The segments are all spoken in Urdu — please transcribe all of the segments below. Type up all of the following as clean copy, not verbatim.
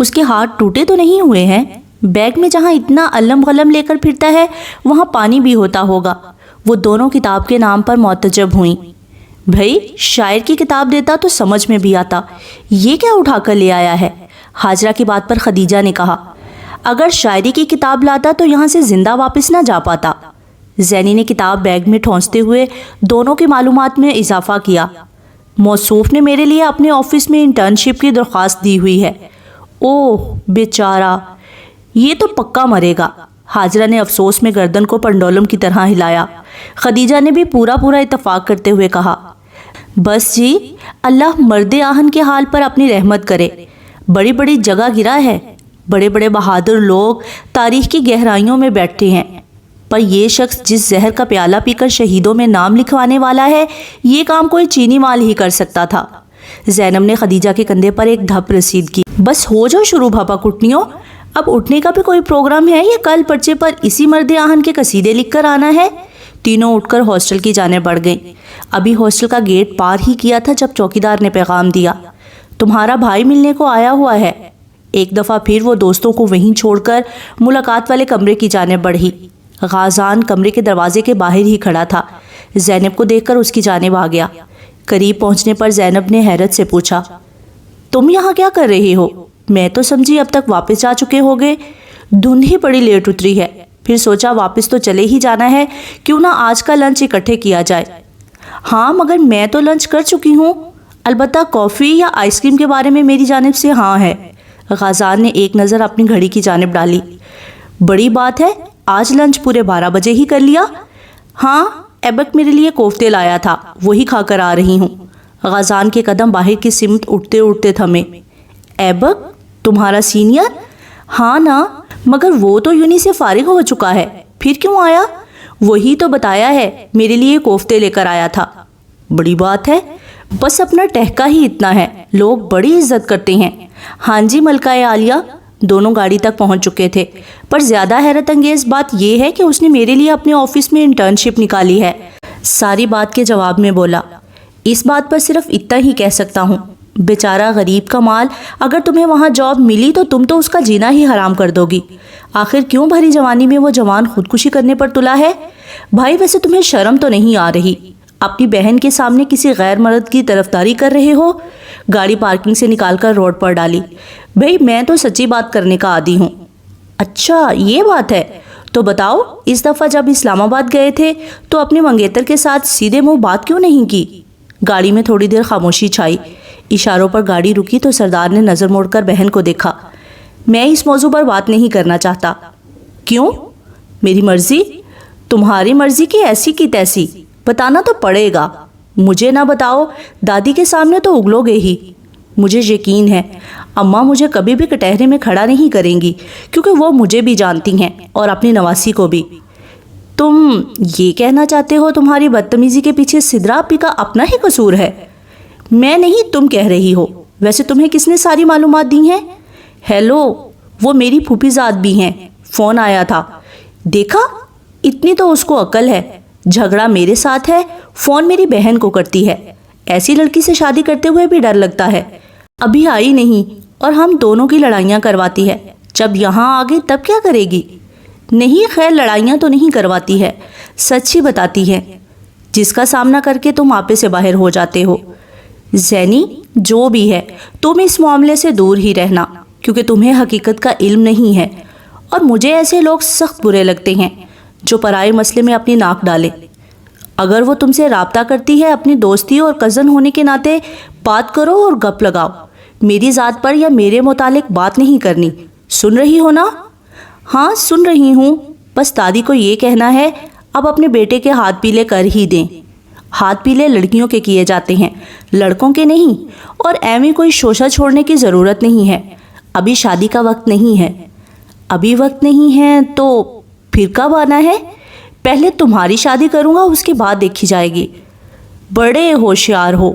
اس کے ہاتھ ٹوٹے تو نہیں ہوئے ہیں؟ بیگ میں جہاں اتنا علم غلم لے کر پھرتا ہے وہاں پانی بھی ہوتا ہوگا۔ وہ دونوں کتاب کے نام پر معتجب ہوئیں۔ بھئی شاعر کی کتاب دیتا تو سمجھ میں بھی آتا، یہ کیا اٹھا کر لے آیا ہے؟ حاجرہ کی بات پر خدیجہ نے کہا، اگر شاعری کی کتاب لاتا تو یہاں سے زندہ واپس نہ جا پاتا۔ زینی نے کتاب بیگ میں ٹھونستے ہوئے دونوں کی معلومات میں اضافہ کیا۔ موصوف نے میرے لیے اپنے آفس میں انٹرنشپ کی درخواست دی ہوئی ہے۔ اوہ بیچارہ، یہ تو پکا مرے گا۔ حاجرہ نے افسوس میں گردن کو پنڈولم کی طرح ہلایا۔ خدیجہ نے بھی پورا اتفاق کرتے ہوئے کہا، بس جی، اللہ مرد آہن کے حال پر اپنی رحمت کرے۔ بڑی بڑی جگہ گرا ہے، بڑے بڑے بہادر لوگ تاریخ کی گہرائیوں میں بیٹھتے ہیں، پر یہ شخص جس زہر کا پیالہ پی کر شہیدوں میں نام لکھوانے والا ہے، یہ کام کوئی چینی مال ہی کر سکتا تھا۔ زینب نے خدیجہ کے کندھے پر ایک دھپ رسید کی۔ بس ہو جاؤ شروع بھاپا کٹنیوں، اب اٹھنے کا بھی کوئی پروگرام ہے یا کل پرچے پر اسی مرد آہن کے قصیدے لکھ کر آنا ہے؟ تینوں اٹھ کر ہاسٹل کی جانب بڑھ گئیں۔ ابھی ہاسٹل کا گیٹ پار ہی کیا تھا جب چوکیدار نے پیغام دیا، تمہارا بھائی ملنے کو آیا ہوا ہے۔ ایک دفعہ پھر وہ دوستوں کو وہیں چھوڑ کر ملاقات والے کمرے کی جانب بڑھی۔ غازان کمرے کے دروازے کے باہر ہی کھڑا تھا۔ زینب کو دیکھ کر اس کی جانب آ گیا۔ قریب پہنچنے پر زینب نے حیرت سے پوچھا، تم یہاں کیا کر رہی ہو؟ میں تو سمجھی اب تک واپس جا چکے ہوگے۔ دھند ہی بڑی لیٹ اتری ہے، پھر سوچا واپس تو چلے ہی جانا ہے، کیوں نہ آج کا لنچ اکٹھے کیا جائے۔ ہاں مگر میں تو لنچ کر چکی ہوں، البتہ کافی یا آئس کریم کے بارے میں میری جانب سے ہاں ہے۔ غازان نے ایک نظر اپنی گھڑی کی جانب ڈالی۔ بڑی بات ہے، آج لنچ پورے 12 بجے ہی کر لیا۔ ہاں، ایبک میرے لیے کوفتے لایا تھا، وہی کھا کر آ رہی ہوں۔ غازان کے قدم باہر کی سمت اٹھتے اٹھتے تھمے۔ ایبک تمہارا سینئر؟ ہاں نا، مگر وہ تو یونی سے فارغ ہو چکا ہے، پھر کیوں آیا؟ وہی تو بتایا ہے، میرے لیے کوفتے لے کر آیا تھا۔ بڑی بات ہے، بس اپنا ٹہکا ہی اتنا ہے، لوگ بڑی عزت کرتے ہیں۔ ہاں جی ملکہ عالیہ۔ دونوں گاڑی تک پہنچ چکے تھے، پر زیادہ حیرت انگیز بات یہ ہے کہ اس نے میرے لیے اپنے آفس میں انٹرنشپ نکالی ہے۔ ساری بات کے جواب میں بولا، اس بات پر صرف اتنا ہی کہہ سکتا ہوں، بیچارہ غریب کا مال، اگر تمہیں وہاں جاب ملی تو تم تو اس کا جینا ہی حرام کر دو گی۔ آخر کیوں بھری جوانی میں وہ جوان خودکشی کرنے پر تلا ہے؟ بھائی ویسے تمہیں شرم تو نہیں آ رہی؟ اپنی بہن کے سامنے کسی غیر مرد کی طرفداری کر رہے ہو؟ گاڑی پارکنگ سے نکال کر روڈ پر ڈالی۔ بھئی میں تو سچی بات کرنے کا عادی ہوں۔ اچھا یہ بات ہے، تو بتاؤ اس دفعہ جب اسلام آباد گئے تھے تو اپنے منگیتر کے ساتھ سیدھے منہ بات کیوں نہیں کی؟ گاڑی میں تھوڑی دیر خاموشی چھائی۔ اشاروں پر گاڑی رکی تو سردار نے نظر موڑ کر بہن کو دیکھا۔ میں اس موضوع پر بات نہیں کرنا چاہتا۔ کیوں؟ میری مرضی؟ تمہاری مرضی کی ایسی کی تیسی؟ بتانا تو پڑے گا۔ مجھے نہ بتاؤ، دادی کے سامنے تو اگلو گے ہی۔ مجھے یقین ہے اماں مجھے کبھی بھی کٹہرے میں کھڑا نہیں کریں گی، کیونکہ وہ مجھے بھی جانتی ہیں اور اپنی نواسی کو بھی۔ تم یہ کہنا چاہتے ہو تمہاری بدتمیزی کے پیچھے سدرا اپی کا اپنا ہی قصور ہے؟ میں نہیں، تم کہہ رہی ہو۔ ویسے تمہیں کس نے ساری معلومات دی ہیں؟ ہیلو، وہ میری پھوپھی ذات بھی ہیں، فون آیا تھا۔ دیکھا، اتنی تو اس کو عقل ہے۔ جھگڑا میرے ساتھ ہے، فون میری بہن کو کرتی ہے۔ ایسی لڑکی سے شادی کرتے ہوئے بھی ڈر لگتا ہے۔ ابھی آئی نہیں اور ہم دونوں کی لڑائیاں کرواتی ہے، جب یہاں آگے تب کیا کرے گی؟ نہیں خیر، لڑائیاں تو نہیں کرواتی ہے، سچ ہی بتاتی ہے، جس کا سامنا کر کے تم آپے سے باہر ہو جاتے ہو۔ زینی جو بھی ہے، تم اس معاملے سے دور ہی رہنا، کیونکہ تمہیں حقیقت کا علم نہیں ہے، اور مجھے ایسے لوگ سخت برے لگتے ہیں جو پرائے مسئلے میں اپنی ناک ڈالیں۔ اگر وہ تم سے رابطہ کرتی ہے اپنی دوستی اور کزن ہونے کے ناطے بات کرو اور گپ لگاؤ، میری ذات پر یا میرے متعلق بات نہیں کرنی۔ سن رہی ہو نا؟ ہاں سن رہی ہوں، بس دادی کو یہ کہنا ہے اب اپنے بیٹے کے ہاتھ پیلے کر ہی دیں۔ ہاتھ پیلے لڑکیوں کے کیے جاتے ہیں، لڑکوں کے نہیں، اور ایویں کوئی شوشہ چھوڑنے کی ضرورت نہیں ہے۔ ابھی شادی کا وقت نہیں ہے۔ ابھی وقت نہیں ہے تو پھر کب آنا ہے؟ پہلے تمہاری شادی کروں گا، اس کے بعد دیکھی جائے گی۔ بڑے ہوشیار ہو،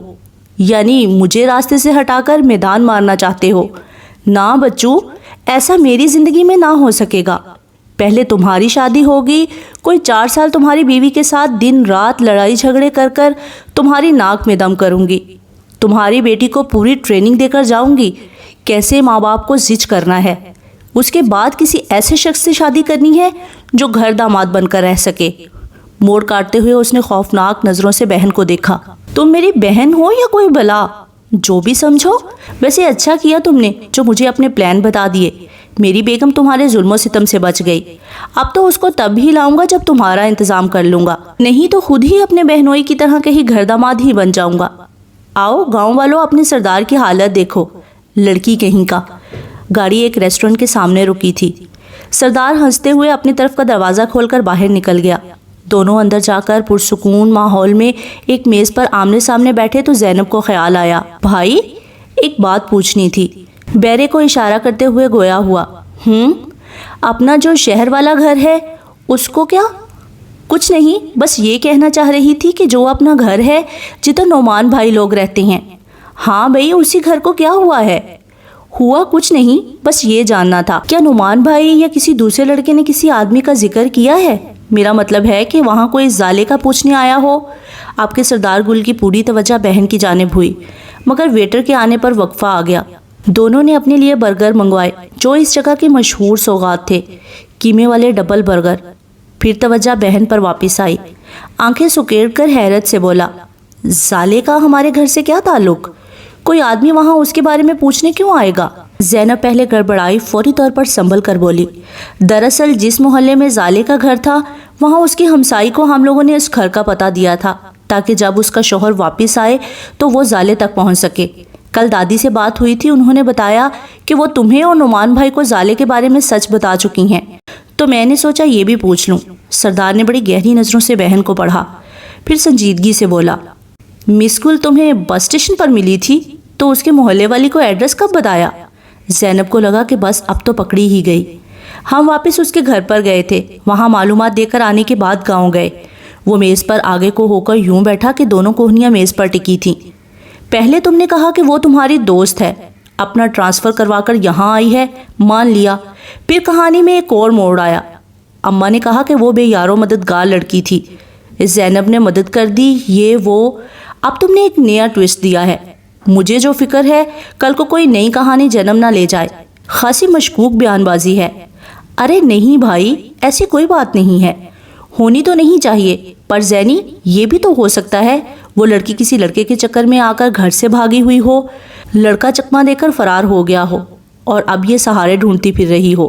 یعنی مجھے راستے سے ہٹا کر میدان مارنا چاہتے ہو۔ نہ بچو، ایسا میری زندگی میں نہ ہو سکے گا۔ پہلے تمہاری شادی ہوگی، کوئی 4 سال تمہاری بیوی کے ساتھ دن رات لڑائی جھگڑے کر کر تمہاری ناک میں دم کروں گی، تمہاری بیٹی کو پوری ٹریننگ دے کر جاؤں گی کیسے ماں باپ کو زج کرنا ہے، اس کے بعد کسی ایسے شخص سے شادی کرنی ہے جو گھر داماد بن کر رہ سکے۔ موڑ کاٹتے ہوئے اس نے خوفناک نظروں سے بہن کو دیکھا۔ تم میری بہن ہو یا کوئی بلا، جو بھی سمجھو، ویسے اچھا کیا تم نے جو مجھے اپنے پلان بتا دیے۔ میری بیگم تمہارے ظلم و ستم سے بچ گئی۔ اب تو اس کو تب ہی لاؤں گا جب تمہارا انتظام کر لوں گا، نہیں تو خود ہی اپنے بہنوئی کی طرح کہیں گھر داماد ہی بن جاؤں گا۔ آؤ گاؤں والوں، اپنے سردار کی حالت دیکھو، لڑکی کہیں کا۔ گاڑی ایک ریسٹورنٹ کے سامنے رکی تھی۔ سردار ہنستے ہوئے اپنی طرف کا دروازہ کھول کر باہر نکل گیا۔ دونوں اندر جا کر پرسکون ماحول میں ایک میز پر آمنے سامنے بیٹھے تو زینب کو خیال آیا، بھائی ایک بات پوچھنی تھی۔ بیرے کو اشارہ کرتے ہوئے گویا ہوا، اپنا جو شہر والا گھر ہے اس کو کیا؟ کچھ نہیں، بس یہ کہنا چاہ رہی تھی کہ جو اپنا گھر ہے جدھر نعمان بھائی لوگ رہتے ہیں۔ ہاں بھئی، اسی گھر کو کیا ہوا ہے؟ ہوا کچھ نہیں، بس یہ جاننا تھا کیا نعمان بھائی یا کسی دوسرے لڑکے نے کسی آدمی کا ذکر کیا ہے؟ میرا مطلب ہے کہ وہاں کوئی زالے کا پوچھنے آیا ہو۔ آپ کے سردار گل کی پوری توجہ بہن کی جانب ہوئی، مگر ویٹر کے آنے پر وقفہ آ گیا۔ دونوں نے اپنے لیے برگر منگوائے جو اس جگہ کے مشہور سوغات تھے، قیمے والے ڈبل برگر۔ پھر توجہ بہن پر واپس آئی، آنکھیں سکیڑ کر حیرت سے بولا، زالے کا ہمارے گھر سے کیا تعلق؟ کوئی آدمی وہاں اس کے بارے میں پوچھنے کیوں آئے گا؟ زینب پہلے گڑبڑائی، فوری طور پر سنبھل کر بولی، دراصل جس محلے میں زالے کا گھر تھا وہاں اس کی ہمسائی کو ہم لوگوں نے اس گھر کا پتہ دیا تھا تاکہ جب اس کا شوہر واپس آئے تو وہ زالے تک پہنچ سکے۔ کل دادی سے بات ہوئی تھی، انہوں نے بتایا کہ وہ تمہیں اور نعمان بھائی کو زالے کے بارے میں سچ بتا چکی ہیں، تو میں نے سوچا یہ بھی پوچھ لوں۔ سردار نے بڑی گہری نظروں سے بہن کو پڑھا، پھر سنجیدگی سے بولا، مس گل تمہیں بس اسٹیشن پر ملی تھی تو اس کے محلے والی کو ایڈریس کب بتایا؟ زینب کو لگا کہ بس اب تو پکڑی ہی گئی۔ ہم واپس اس کے گھر پر گئے تھے، وہاں معلومات دے کر آنے کے بعد گاؤں گئے۔ وہ میز پر آگے کو ہو کر یوں بیٹھا کہ دونوں کوہنیاں میز پر ٹکی تھیں۔ پہلے تم نے کہا کہ وہ تمہاری دوست ہے، اپنا ٹرانسفر کروا کر یہاں آئی ہے، مان لیا۔ پھر کہانی میں ایک اور موڑ آیا، اماں نے کہا کہ وہ بے یارو مددگار لڑکی تھی، زینب نے مدد کر دی، یہ وہ۔ اب تم نے ایک نیا ٹویسٹ دیا ہے۔ مجھے جو فکر ہے کل کو کوئی نئی کہانی جنم نہ لے جائے۔ خاصی مشکوک بیان بازی ہے۔ ارے نہیں بھائی، ایسی کوئی بات نہیں ہے، ہونی تو نہیں چاہیے، پر زینی یہ بھی تو ہو سکتا ہے وہ لڑکی کسی لڑکے کے چکر میں آ کر گھر سے بھاگی ہوئی ہو، لڑکا چکما دے کر فرار ہو گیا ہو اور اب یہ سہارے ڈھونڈتی پھر رہی ہو۔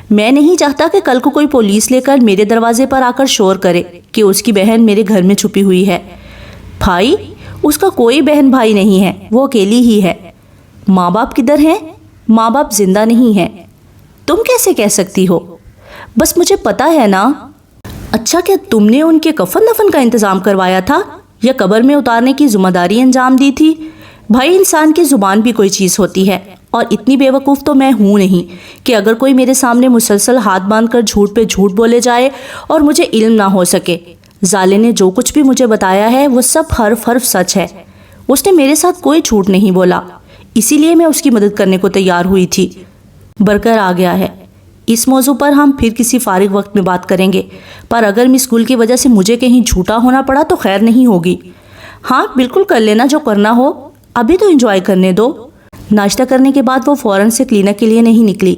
میں نہیں چاہتا کہ کل کو کوئی پولیس لے کر میرے دروازے پر آ کر شور کرے کہ اس کی بہن میرے گھر میں چھپی ہوئی ہے۔ بھائی، اس کا کوئی بہن بھائی نہیں ہے، وہ اکیلی ہی ہے۔ ماں باپ کدھر ہیں؟ ماں باپ زندہ نہیں ہیں۔ تم کیسے کہہ سکتی ہو؟ بس مجھے پتا ہے نا۔ اچھا، کیا تم نے ان کے کفن دفن کا انتظام کروایا تھا یا قبر میں اتارنے کی ذمہ داری انجام دی تھی؟ بھائی، انسان کی زبان بھی کوئی چیز ہوتی ہے، اور اتنی بے وقوف تو میں ہوں نہیں کہ اگر کوئی میرے سامنے مسلسل ہاتھ باندھ کر جھوٹ پہ جھوٹ بولے جائے اور مجھے علم نہ ہو سکے۔ زالے نے جو کچھ بھی مجھے بتایا ہے وہ سب حرف حرف سچ ہے۔ اس نے میرے ساتھ کوئی جھوٹ نہیں بولا، اسی لیے میں اس کی مدد کرنے کو تیار ہوئی تھی۔ برگر آ گیا ہے، اس موضوع پر ہم پھر کسی فارغ وقت میں بات کریں گے، پر اگر مس گل کی وجہ سے مجھے کہیں جھوٹا ہونا پڑا تو خیر نہیں ہوگی۔ ہاں بالکل، کر لینا جو کرنا ہو، ابھی تو انجوائے کرنے دو۔ ناشتہ کرنے کے بعد وہ فوراً سے کلینک کے لیے نہیں نکلی۔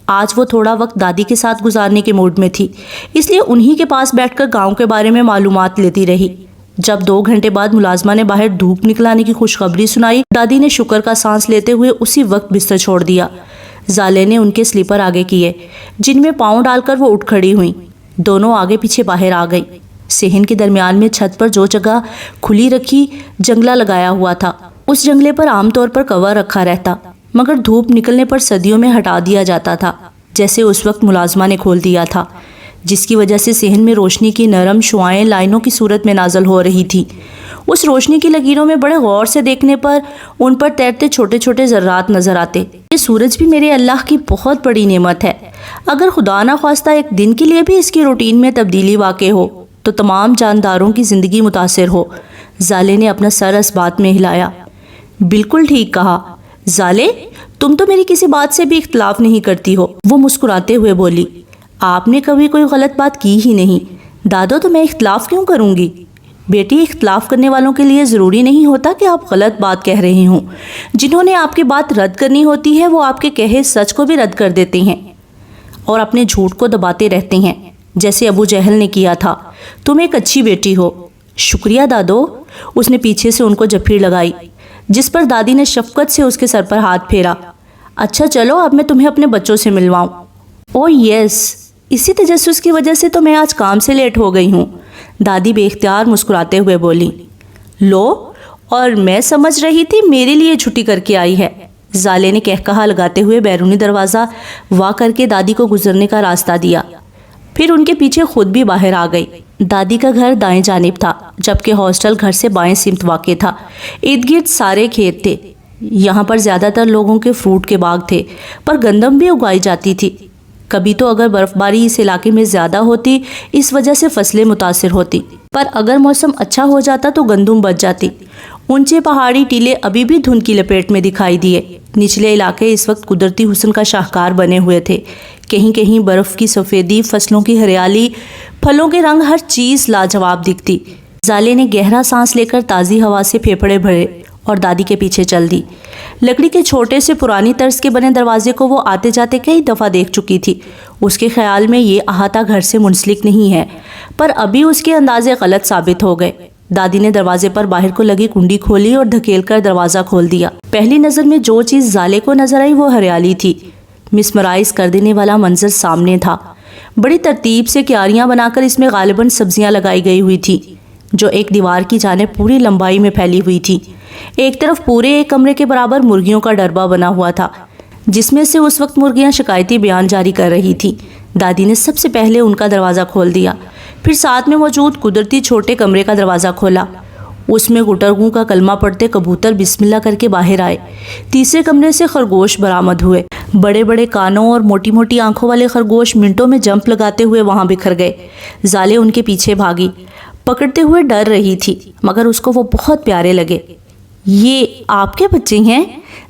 آج وہ تھوڑا وقت دادی کے ساتھ گزارنے کے موڈ میں تھی، اس لیے انہی کے پاس بیٹھ کر گاؤں کے بارے میں معلومات لیتی رہی۔ جب 2 گھنٹے بعد ملازمہ نے باہر دھوپ نکلانے کی خوشخبری سنائی، دادی نے شکر کا سانس لیتے ہوئے اسی وقت بستر چھوڑ دیا۔ زالے نے ان کے سلیپر آگے کیے، جن میں پاؤں ڈال کر وہ اٹھ کھڑی ہوئیں۔ دونوں آگے پیچھے باہر آ گئی۔ صحن کے درمیان میں چھت پر جو جگہ کھلی رکھی جنگلہ لگایا ہوا تھا، اس جنگلے پر عام طور پر کور رکھا رہتا، مگر دھوپ نکلنے پر صدیوں میں ہٹا دیا جاتا تھا، جیسے اس وقت ملازمہ نے کھول دیا تھا، جس کی وجہ سے صحن میں روشنی کی نرم شعائیں لائنوں کی صورت میں نازل ہو رہی تھی۔ اس روشنی کی لکیروں میں بڑے غور سے دیکھنے پر ان پر تیرتے چھوٹے چھوٹے ذرات نظر آتے۔ یہ سورج بھی میرے اللہ کی بہت بڑی نعمت ہے، اگر خدا نہ خواستہ ایک دن کے لیے بھی اس کی روٹین میں تبدیلی واقع ہو تو تمام جانداروں کی زندگی متاثر ہو۔ زالے نے اپنا سر اس بات میں ہلایا۔ بالکل ٹھیک کہا زالے، تم تو میری کسی بات سے بھی اختلاف نہیں کرتی ہو، وہ مسکراتے ہوئے بولی۔ آپ نے کبھی کوئی غلط بات کی ہی نہیں، دادو تو میں اختلاف کیوں کروں گی؟ بیٹی، اختلاف کرنے والوں کے لیے ضروری نہیں ہوتا کہ آپ غلط بات کہہ رہے ہوں۔ جنہوں نے آپ کی بات رد کرنی ہوتی ہے وہ آپ کے کہے سچ کو بھی رد کر دیتے ہیں اور اپنے جھوٹ کو دباتے رہتے ہیں، جیسے ابو جہل نے کیا تھا۔ تم ایک اچھی بیٹی ہو۔ شکریہ دادو۔ اس نے پیچھے سے ان کو جھپیڑ لگائی، جس پر دادی نے شفقت سے اس کے سر پر ہاتھ پھیرا۔ اچھا چلو، اب میں تمہیں اپنے بچوں سے ملواؤں۔ او یس، اسی تجسس کی وجہ سے تو میں آج کام سے لیٹ ہو گئی ہوں، دادی بے اختیار مسکراتے ہوئے بولی۔ لو، اور میں سمجھ رہی تھی میرے لیے چھٹی کر کے آئی ہے، زالے نے کہا لگاتے ہوئے بیرونی دروازہ وا کر کے دادی کو گزرنے کا راستہ دیا۔ پھر ان کے پیچھے خود بھی باہر آ گئی۔ دادی کا گھر دائیں جانب تھا، جبکہ ہاسٹل گھر سے بائیں سمت واقع تھا۔ ارد گرد سارے کھیت تھے۔ یہاں پر زیادہ تر لوگوں کے فروٹ کے باغ تھے، پر گندم بھی اگائی جاتی تھی۔ کبھی تو اگر برف باری اس علاقے میں زیادہ ہوتی، اس وجہ سے فصلیں متاثر ہوتی، پر اگر موسم اچھا ہو جاتا تو گندم بچ جاتی۔ اونچے پہاڑی ٹیلے ابھی بھی دھند کی لپیٹ میں دکھائی دیے۔ نچلے علاقے اس وقت قدرتی حسن کا شاہکار بنے ہوئے تھے۔ کہیں کہیں برف کی سفیدی، فصلوں کی ہریالی، پھلوں کے رنگ، ہر چیز لاجواب دکھتی۔ زالے نے گہرا سانس لے کر تازی ہوا سے پھیپھڑے بھرے اور دادی کے پیچھے چل دی۔ لکڑی کے چھوٹے سے پرانی طرز کے بنے دروازے کو وہ آتے جاتے کئی دفعہ دیکھ چکی تھی۔ اس کے خیال میں یہ احاطہ گھر سے منسلک نہیں ہے، پر ابھی اس کے اندازے غلط ثابت ہو گئے۔ دادی نے دروازے پر باہر کو لگی کنڈی کھولی اور دھکیل کر دروازہ کھول دیا۔ پہلی نظر میں جو چیز زالے کو نظر آئی وہ ہریالی تھی۔ مسمرائز کر دینے والا منظر سامنے تھا۔ بڑی ترتیب سے کیاریاں بنا کر اس میں غالباً سبزیاں لگائی گئی ہوئی تھی، جو ایک دیوار کی جانب پوری لمبائی میں پھیلی ہوئی تھی۔ ایک طرف پورے ایک کمرے کے برابر مرغیوں کا ڈربہ بنا ہوا تھا، جس میں سے اس وقت مرغیاں شکایتی بیان جاری کر رہی تھی۔ دادی نے سب سے پہلے ان کا دروازہ کھول دیا، پھر ساتھ میں موجود قدرتی چھوٹے کمرے کا دروازہ کھولا۔ اس میں گٹرگوں کا کلمہ پڑھتے کبوتر بسم اللہ کر کے باہر آئے۔ تیسرے کمرے سے خرگوش برآمد ہوئے۔ بڑے بڑے کانوں اور موٹی موٹی آنکھوں والے خرگوش منٹوں میں جمپ لگاتے ہوئے وہاں بکھر گئے۔ زالے ان کے پیچھے بھاگی، پکڑتے ہوئے ڈر رہی تھی، مگر اس کو وہ بہت پیارے لگے۔ یہ آپ کے بچے ہیں؟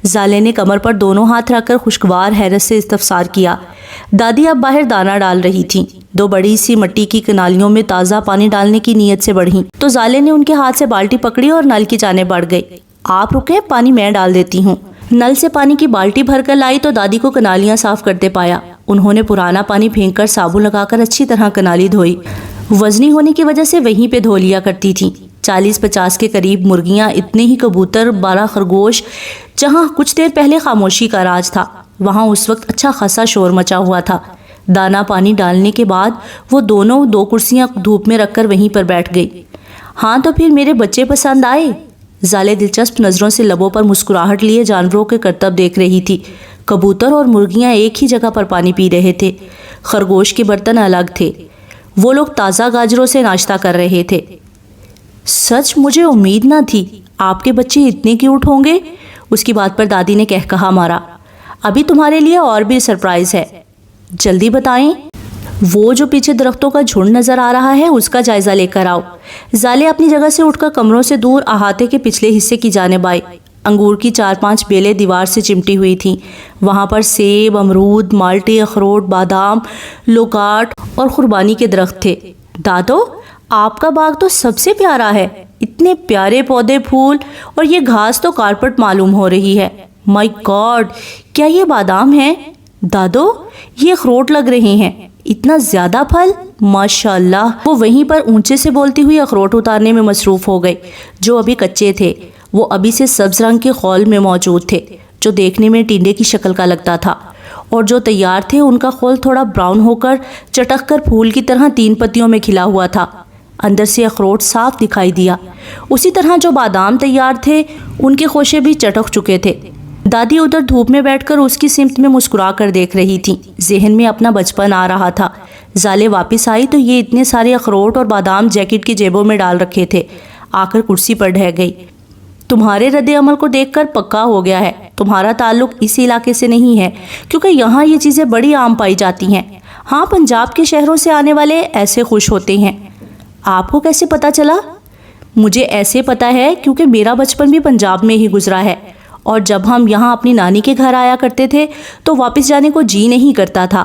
زالے نے کمر پر دونوں ہاتھ رکھ کر خوشگوار حیرت سے استفسار کیا۔ دادی اب باہر دانہ ڈال رہی تھیں۔ دو بڑی سی مٹی کی کنالیوں میں تازہ پانی ڈالنے کی نیت سے بڑھیں تو زالے نے ان کے ہاتھ سے بالٹی پکڑی اور نل کی جانب بڑھ گئی۔ آپ رکیں، پانی میں ڈال دیتی ہوں۔ نل سے پانی کی بالٹی بھر کر لائی تو دادی کو کنالیاں صاف کرتے پایا۔ انہوں نے پرانا پانی پھینک کر صابن لگا کر اچھی طرح کنالی دھوئی۔ وزنی ہونے کی وجہ سے وہیں پہ دھو لیا کرتی تھیں۔ 40-50 کے قریب مرغیاں، اتنے ہی کبوتر، 12 خرگوش۔ جہاں کچھ دیر پہلے خاموشی کا راج تھا، وہاں اس وقت اچھا خاصا شور مچا ہوا تھا۔ دانہ پانی ڈالنے کے بعد وہ دونوں 2 کرسیاں دھوپ میں رکھ کر وہیں پر بیٹھ گئی۔ ہاں تو پھر میرے بچے پسند آئے؟ زالے دلچسپ نظروں سے لبوں پر مسکراہٹ لیے جانوروں کے کرتب دیکھ رہی تھی۔ کبوتر اور مرغیاں ایک ہی جگہ پر پانی پی رہے تھے۔ خرگوش کے برتن الگ تھے۔ وہ لوگ تازہ گاجروں سے ناشتہ کر رہے تھے۔ سچ مجھے امید نہ تھی، آپ کے بچے اتنے کیوٹ ہوں گے۔ اس کی بات پر دادی نے کہا مارا۔ ابھی تمہارے لیے اور بھی سرپرائز ہے، جلدی بتائیں۔ وہ جو پیچھے درختوں کا جھنڈ نظر آ رہا ہے اس کا جائزہ لے کر آؤ۔ زالے اپنی جگہ سے اٹھ کر کمروں سے دور احاطے کے پچھلے حصے کی جانب آئی۔ انگور کی 4-5 بیلیں دیوار سے چمٹی ہوئی تھیں۔ وہاں پر سیب، امرود، مالٹے، اخروٹ، بادام، لوکاٹ اور قربانی کے درخت تھے۔ دادو، آپ کا باغ تو سب سے پیارا ہے، اتنے پیارے پودے، پھول، اور یہ گھاس تو کارپٹ معلوم ہو رہی ہے۔ مائی گاڈ، کیا یہ بادام ہیں؟ دادو، یہ اخروٹ لگ رہے ہیں، اتنا زیادہ پھل، ماشاءاللہ۔ وہ وہیں پر اونچے سے بولتی ہوئی اخروٹ اتارنے میں مصروف ہو گئی۔ جو ابھی کچے تھے وہ ابھی سے سبز رنگ کے خول میں موجود تھے، جو دیکھنے میں ٹینڈے کی شکل کا لگتا تھا، اور جو تیار تھے ان کا خول تھوڑا براؤن ہو کر چٹک کر پھول کی طرح 3 پتیوں میں کھلا ہوا تھا۔ اندر سے اخروٹ صاف دکھائی دیا۔ اسی طرح جو بادام تیار تھے ان کے خوشے بھی چٹک چکے تھے۔ دادی ادھر دھوپ میں بیٹھ کر اس کی سمت میں مسکرا کر دیکھ رہی تھی۔ ذہن میں اپنا بچپن آ رہا تھا۔ زالے واپس آئی تو یہ اتنے سارے اخروٹ اور بادام جیکٹ کی جیبوں میں ڈال رکھے تھے۔ آ کر کرسی پر ڈھہ گئی۔ تمہارے رد عمل کو دیکھ کر پکا ہو گیا ہے، تمہارا تعلق اس علاقے سے نہیں ہے، کیونکہ یہاں یہ چیزیں بڑی عام پائی جاتی ہیں۔ ہاں، پنجاب کے شہروں سے آنے والے ایسے خوش ہوتے ہیں۔ آپ کو کیسے پتا چلا؟ مجھے ایسے پتا ہے کیونکہ میرا بچپن بھی پنجاب میں ہی گزرا ہے، اور جب ہم یہاں اپنی نانی کے گھر آیا کرتے تھے تو واپس جانے کو جی نہیں کرتا تھا۔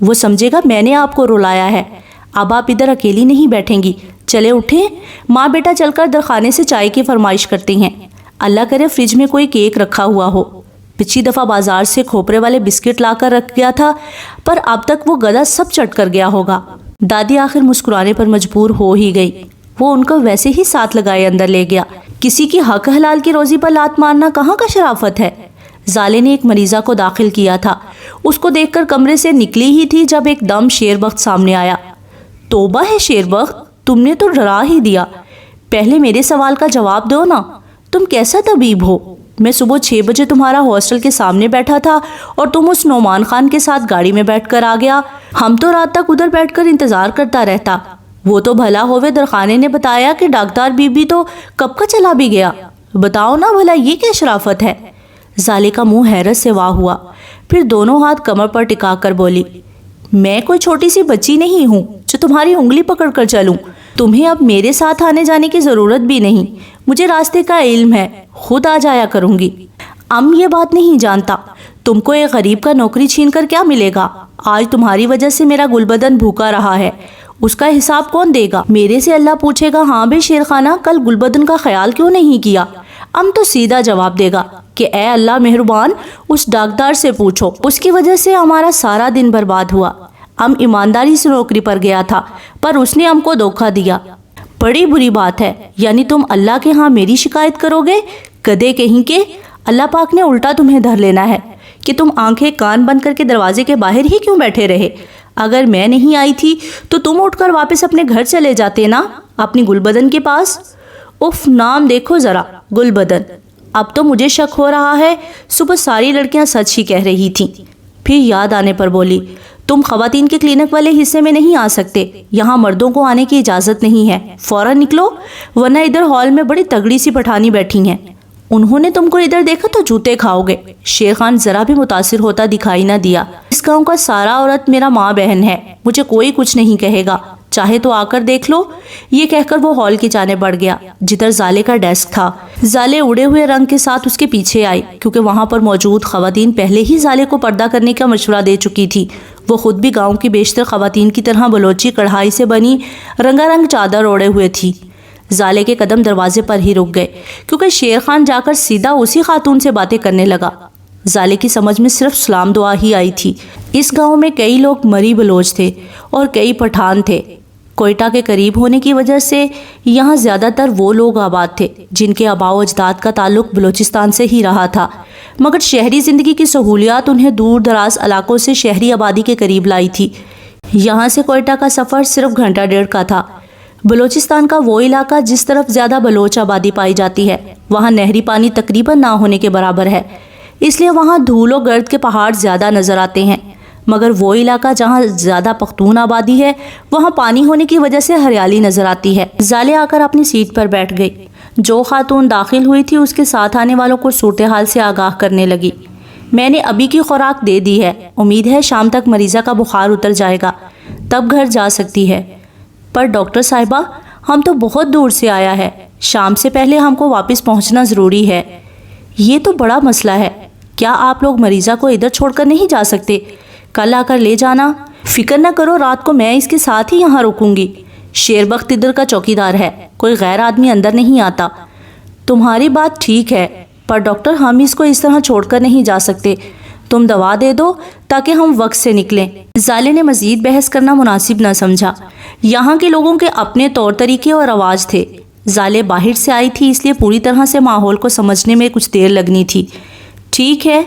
وہ سمجھے گا میں نے آپ کو رلایا ہے۔ اب آپ ادھر اکیلی نہیں بیٹھیں گی، چلے اٹھیں، ماں بیٹا چل کر درخانے سے چائے کی فرمائش کرتے ہیں۔ اللہ کرے فریج میں کوئی کیک رکھا ہوا ہو۔ پچھلی دفعہ بازار سے کھوپرے والے بسکٹ لا کر رکھ گیا تھا، پر اب تک وہ گدا سب چٹ کر گیا ہوگا۔ دادی آخر مسکرانے پر مجبور ہو ہی گئی۔ وہ ان کو ویسے ہی ساتھ لگائے اندر لے گیا۔ کسی کی حق حلال کی روزی پر لات مارنا کہاں کا شرافت ہے۔ زالے نے ایک مریضہ کو داخل کیا تھا۔ اس کو دیکھ کر کمرے سے نکلی ہی تھی جب ایک دم شیر بخت سامنے آیا۔ توبہ ہے شیر بخت، تم نے تو ڈرا ہی دیا۔ پہلے میرے سوال کا جواب دو نا، تم کیسا طبیب ہو؟ میں صبح 6 بجے تمہارا ہاسٹل کے سامنے بیٹھا تھا اور تم اس نعمان خان کے ساتھ گاڑی میں بیٹھ کر آ گیا۔ ہم تو رات تک ادھر بیٹھ کر انتظار کرتا رہتا۔ وہ تو بھلا ہوئے درخانے نے بتایا کہ ڈاکٹر بی بی تو کب کا چلا بھی گیا۔ بتاؤ نا بھلا یہ کیا شرافت ہے؟ زالے کا منہ حیرت سے واہ ہوا، پھر دونوں ہاتھ کمر پر ٹکا کر بولی، میں کوئی چھوٹی سی بچی نہیں ہوں جو تمہاری انگلی پکڑ کر چلوں۔ تمہیں اب میرے ساتھ آنے جانے کی ضرورت بھی نہیں، مجھے راستے کا علم ہے، خود آ جایا کروں گی۔ یہ بات نہیں جانتا، تم کو ایک غریب کا نوکری چھین کر کیا ملے گا؟ آج تمہاری وجہ سے میرا گلبدن بھوکا رہا ہے، اس کا حساب کون دے گا؟ میرے سے اللہ پوچھے گا، ہاں بے شیر خانہ کل گلبدن کا خیال کیوں نہیں کیا؟ تو سیدھا جواب دے گا کہ اے اللہ مہربان، اس ڈاکدار سے پوچھو، اس کی وجہ سے ہمارا سارا دن برباد ہوا۔ ایمانداری سے نوکری پر گیا تھا پر اس نے ہم کو دھوکہ دیا۔ بڑی بری بات ہے، یعنی تم اللہ کے ہاں میری شکایت کرو گے؟ گدھے کہیں کے، اللہ پاک نے الٹا تمہیں دھر لینا ہے کہ تم آنکھیں کان بند کر کے دروازے کے باہر ہی کیوں بیٹھے رہے؟ اگر میں نہیں آئی تھی تو تم اٹھ کر واپس اپنے گھر چلے جاتے نا، اپنی گلبدن کے پاس۔ اف، نام دیکھو ذرا، گلبدن۔ اب تو مجھے شک ہو رہا ہے صبح ساری لڑکیاں سچ ہی کہہ رہی تھیں۔ پھر یاد آنے پر بولی، تم خواتین کے کلینک والے حصے میں نہیں آ سکتے، یہاں مردوں کو آنے کی اجازت نہیں ہے، فوراً نکلو ورنہ ادھر ہال میں بڑی تگڑی سی پٹھانی بیٹھی ہیں، انہوں نے تم کو ادھر دیکھا تو جوتے کھاؤ گے۔ شیر خان ذرا بھی متاثر ہوتا دکھائی نہ دیا۔ اس گاؤں کا سارا عورت میرا ماں بہن ہے، مجھے کوئی کچھ نہیں کہے گا، چاہے تو آ کر دیکھ لو۔ یہ کہہ کر وہ ہال کی جانب بڑھ گیا جدھر زالے کا ڈیسک تھا۔ زالے اڑے ہوئے رنگ کے ساتھ اس کے پیچھے آئی کیونکہ وہاں پر موجود خواتین پہلے ہی زالے کو پردہ کرنے کا مشورہ دے چکی تھی۔ وہ خود بھی گاؤں کی بیشتر خواتین کی طرح بلوچی کڑھائی سے بنی رنگا رنگ چادر اوڑے ہوئے تھی۔ زالے کے قدم دروازے پر ہی رک گئے کیونکہ شیر خان جا کر سیدھا اسی خاتون سے باتیں کرنے لگا۔ زالے کی سمجھ میں صرف سلام دعا ہی آئی تھی۔ اس گاؤں میں کئی لوگ مری بلوچ تھے اور کئی پٹھان تھے۔ کوئٹہ کے قریب ہونے کی وجہ سے یہاں زیادہ تر وہ لوگ آباد تھے جن کے آباء و اجداد کا تعلق بلوچستان سے ہی رہا تھا، مگر شہری زندگی کی سہولیات انہیں دور دراز علاقوں سے شہری آبادی کے قریب لائی تھی۔ یہاں سے کوئٹہ کا سفر صرف گھنٹہ ڈیڑھ کا تھا۔ بلوچستان کا وہ علاقہ جس طرف زیادہ بلوچ آبادی پائی جاتی ہے، وہاں نہری پانی تقریباً نہ ہونے کے برابر ہے، اس لیے وہاں دھول و گرد کے پہاڑ زیادہ نظر آتے ہیں، مگر وہ علاقہ جہاں زیادہ پختون آبادی ہے وہاں پانی ہونے کی وجہ سے ہریالی نظر آتی ہے۔ زالے آ کر اپنی سیٹ پر بیٹھ گئی۔ جو خاتون داخل ہوئی تھی اس کے ساتھ آنے والوں کو صورتحال سے آگاہ کرنے لگی۔ میں نے ابھی کی خوراک دے دی ہے، امید ہے شام تک مریضہ کا بخار اتر جائے گا، تب گھر جا سکتی ہے۔ پر ڈاکٹر صاحبہ، ہم تو بہت دور سے آیا ہے، شام سے پہلے ہم کو واپس پہنچنا ضروری ہے۔ یہ تو بڑا مسئلہ ہے، کیا آپ لوگ مریضہ کو ادھر چھوڑ کر نہیں جا سکتے؟ کل آ کر لے جانا۔ فکر نہ کرو، رات کو میں اس کے ساتھ ہی یہاں رکوں گی۔ شیر بخت ادھر کا چوکیدار ہے، کوئی غیر آدمی اندر نہیں آتا۔ تمہاری بات ٹھیک ہے، پر ڈاکٹر ہم اس کو اس طرح چھوڑ کر نہیں جا سکتے، تم دوا دے دو تاکہ ہم وقت سے نکلیں۔ زالے نے مزید بحث کرنا مناسب نہ سمجھا، یہاں کے لوگوں کے اپنے طور طریقے اور رواج تھے۔ زالے باہر سے آئی تھی اس لیے پوری طرح سے ماحول کو سمجھنے میں کچھ دیر لگنی تھی۔ ٹھیک ہے،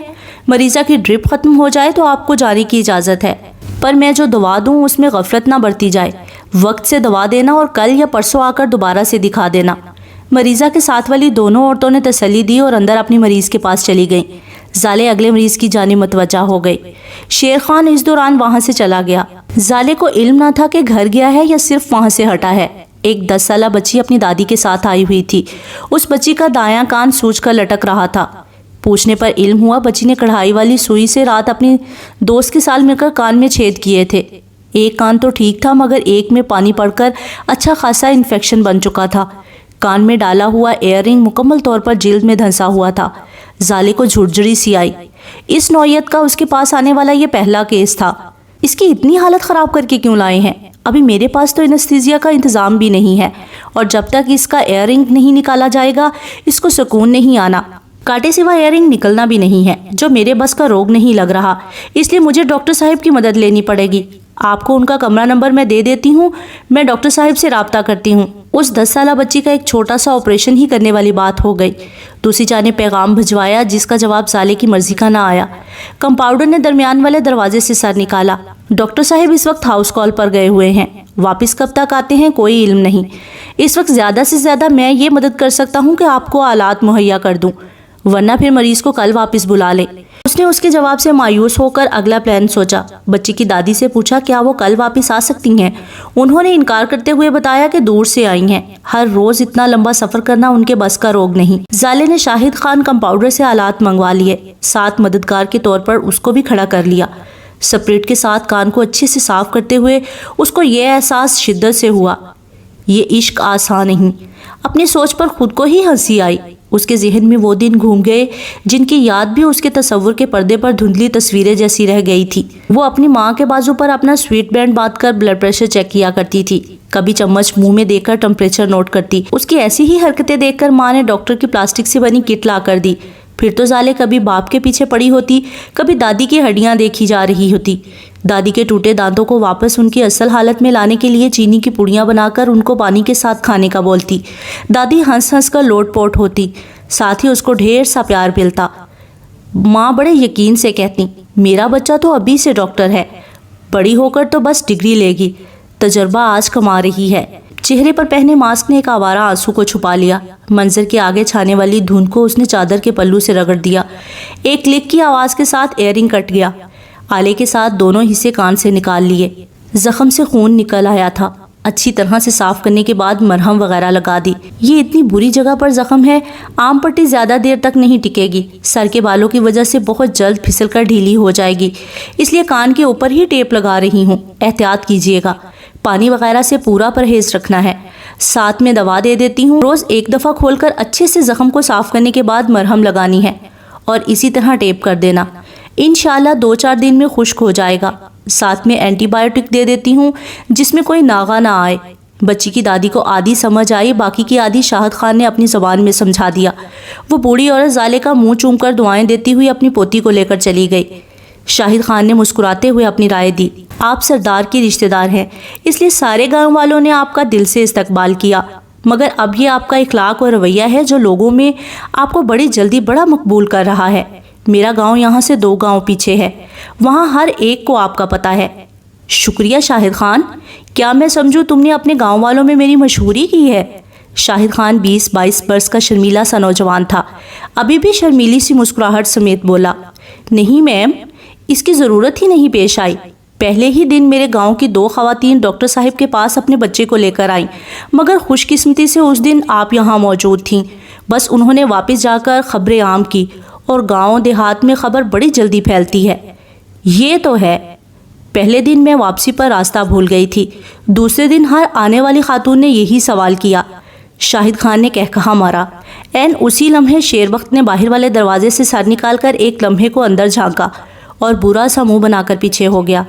مریضہ کی ڈرپ ختم ہو جائے تو آپ کو جانے کی اجازت ہے، پر میں جو دوا دوں اس میں غفلت نہ برتی جائے، وقت سے دوا دینا اور کل یا پرسوں آ کر دوبارہ سے دکھا دینا۔ مریضہ کے ساتھ والی دونوں عورتوں نے تسلی دی اور اندر اپنی مریض کے پاس چلی گئیں۔ زالے اگلے مریض کی جانب متوجہ ہو گئی۔ شیر خان اس دوران وہاں سے چلا گیا۔ زالے کو علم نہ تھا کہ گھر گیا ہے یا صرف وہاں سے ہٹا ہے۔ ایک 10 سالہ بچی اپنی دادی کے ساتھ آئی ہوئی تھی۔ اس بچی کا دایاں کان سوج کر لٹک رہا تھا۔ پوچھنے پر علم ہوا بچی نے کڑھائی والی سوئی سے رات اپنی دوست کے ساتھ مل کر کان میں چھید کیے تھے۔ ایک کان تو ٹھیک تھا مگر ایک میں پانی پڑ کر اچھا خاصا انفیکشن بن چکا تھا۔ کان میں ڈالا ہوا ایئر رنگ مکمل طور پر جلد میں دھنسا ہوا تھا۔ زالے کو جھرجھری سی آئی۔ اس نوعیت کا اس کے پاس آنے والا یہ پہلا کیس تھا۔ اس کی اتنی حالت خراب کر کے کیوں لائے ہیں؟ ابھی میرے پاس تو انستھیزیا کا انتظام بھی نہیں ہے، اور جب تک اس کا ایئر رنگ نہیں نکالا جائے گا اس کو سکون نہیں آنا۔ کاٹے سوا ایئر رنگ نکلنا بھی نہیں ہے، جو میرے بس کا روگ نہیں لگ رہا، اس لیے مجھے ڈاکٹر صاحب کی مدد لینی پڑے گی۔ آپ کو ان کا کمرہ نمبر میں دے دیتی ہوں، میں ڈاکٹر صاحب سے رابطہ کرتی ہوں۔ اس 10 سالہ بچی کا ایک چھوٹا سا آپریشن ہی کرنے والی بات ہو گئی۔ دوسری جانب پیغام بھجوایا جس کا جواب سالے کی مرضی کا نہ آیا۔ کمپاؤنڈر نے درمیان والے دروازے سے سر نکالا۔ ڈاکٹر صاحب اس وقت ہاؤس کال پر گئے ہوئے ہیں، واپس کب تک آتے ہیں کوئی علم نہیں۔ اس وقت زیادہ سے زیادہ میں یہ مدد کر سکتا ہوں کہ آپ کو آلات مہیا کر دوں، ورنہ پھر مریض کو کل واپس بلا لیں۔ اس نے اس کے جواب سے مایوس ہو کر اگلا پلان سوچا۔ بچی کی دادی سے پوچھا کیا وہ کل واپس آ سکتی ہیں؟ انہوں نے انکار کرتے ہوئے بتایا کہ دور سے آئی ہیں، ہر روز اتنا لمبا سفر کرنا ان کے بس کا روگ نہیں۔ زالے نے شاہد خان کمپاؤنڈر سے آلات منگوا لیے، ساتھ مددگار کے طور پر اس کو بھی کھڑا کر لیا۔ سپریٹ کے ساتھ کان کو اچھے سے صاف کرتے ہوئے اس کو یہ احساس شدت سے ہوا، یہ عشق آسان نہیں۔ اپنی سوچ پر خود کو ہی ہنسی آئی۔ اس کے ذہن میں وہ دن گھوم گئے جن کی یاد بھی اس کے تصور کے پردے پر دھندلی تصویریں جیسی رہ گئی تھی۔ وہ اپنی ماں کے بازو پر اپنا سویٹ بینڈ باندھ کر بلڈ پریشر چیک کیا کرتی تھی، کبھی چمچ منہ میں دے کر ٹمپریچر نوٹ کرتی۔ اس کی ایسی ہی حرکتیں دیکھ کر ماں نے ڈاکٹر کی پلاسٹک سے بنی کٹ لا کر دی۔ پھر تو زالے کبھی باپ کے پیچھے پڑی ہوتی، کبھی دادی کی ہڈیاں دیکھی جا رہی ہوتی۔ دادی کے ٹوٹے دانتوں کو واپس ان کی اصل حالت میں لانے کے لیے چینی کی پوڑیاں بنا کر ان کو پانی کے ساتھ کھانے کا بولتی۔ دادی ہنس ہنس کر لوٹ پوٹ ہوتی، ساتھ ہی اس کو ڈھیر سا پیار ملتا۔ ماں بڑے یقین سے کہتی میرا بچہ تو ابھی سے ڈاکٹر ہے، بڑی ہو کر تو بس ڈگری لے گی، تجربہ آج کما رہی ہے۔ چہرے پر پہنے ماسک نے ایک آوارہ آنسو کو چھپا لیا۔ منظر کے آگے چھانے والی دھند کو اس نے چادر کے پلو سے رگڑ دیا۔ ایک کلک کی آواز کے ساتھ ایئرنگ کٹ گیا۔ آلے کے ساتھ دونوں حصے کان سے نکال لیے۔ زخم سے خون نکل آیا تھا، اچھی طرح سے صاف کرنے کے بعد مرہم وغیرہ لگا دی۔ یہ اتنی بری جگہ پر زخم ہے، عام پٹی زیادہ دیر تک نہیں ٹکے گی، سر کے بالوں کی وجہ سے بہت جلد پھسل کر ڈھیلی ہو جائے گی، اس لیے کان کے اوپر ہی ٹیپ لگا رہی ہوں، احتیاط کیجیے گا۔ پانی وغیرہ سے پورا پرہیز رکھنا ہے، ساتھ میں دوا دے دیتی ہوں، روز ایک دفعہ کھول کر اچھے سے زخم کو صاف کرنے کے بعد مرہم لگانی ہے اور اسی طرح ٹیپ کر دینا۔ انشاءاللہ 2-4 دن میں خشک ہو جائے گا۔ ساتھ میں اینٹی بائیوٹک دے دیتی ہوں جس میں کوئی ناغہ نہ آئے۔ بچی کی دادی کو آدھی سمجھ آئی، باقی کی آدھی شاہد خان نے اپنی زبان میں سمجھا دیا۔ وہ بوڑھی عورت زالے کا منہ چوم کر دعائیں دیتی ہوئی اپنی پوتی کو لے کر چلی گئی۔ شاہد خان نے مسکراتے ہوئے اپنی رائے دی، آپ سردار کی رشتہ دار ہیں، اس لیے سارے گاؤں والوں نے آپ کا دل سے استقبال کیا، مگر اب یہ آپ کا اخلاق اور رویہ ہے جو لوگوں میں آپ کو بڑی جلدی بڑا مقبول کر رہا ہے۔ میرا گاؤں یہاں سے 2 گاؤں پیچھے ہے، وہاں ہر ایک کو آپ کا پتہ ہے۔ شکریہ شاہد خان، کیا میں سمجھوں تم نے اپنے گاؤں والوں میں میری مشہوری کی ہے؟ شاہد خان 20-22 برس کا شرمیلا سا نوجوان تھا، ابھی بھی شرمیلی سی مسکراہٹ سمیت بولا، نہیں میم، اس کی ضرورت ہی نہیں پیش آئی۔ پہلے ہی دن میرے گاؤں کی 2 خواتین ڈاکٹر صاحب کے پاس اپنے بچے کو لے کر آئیں، مگر خوش قسمتی سے اس دن آپ یہاں موجود تھیں، بس انہوں نے واپس جا کر خبریں عام کی، اور گاؤں دیہات میں خبر بڑی جلدی پھیلتی ہے۔ یہ تو ہے، پہلے دن میں واپسی پر راستہ بھول گئی تھی، دوسرے دن ہر آنے والی خاتون نے یہی سوال کیا۔ شاہد خان نے کہا مارا۔ این اسی لمحے شیر وقت نے باہر والے دروازے سے سر نکال کر ایک لمحے کو اندر جھانکا اور برا سا منہ بنا کر پیچھے ہو گیا۔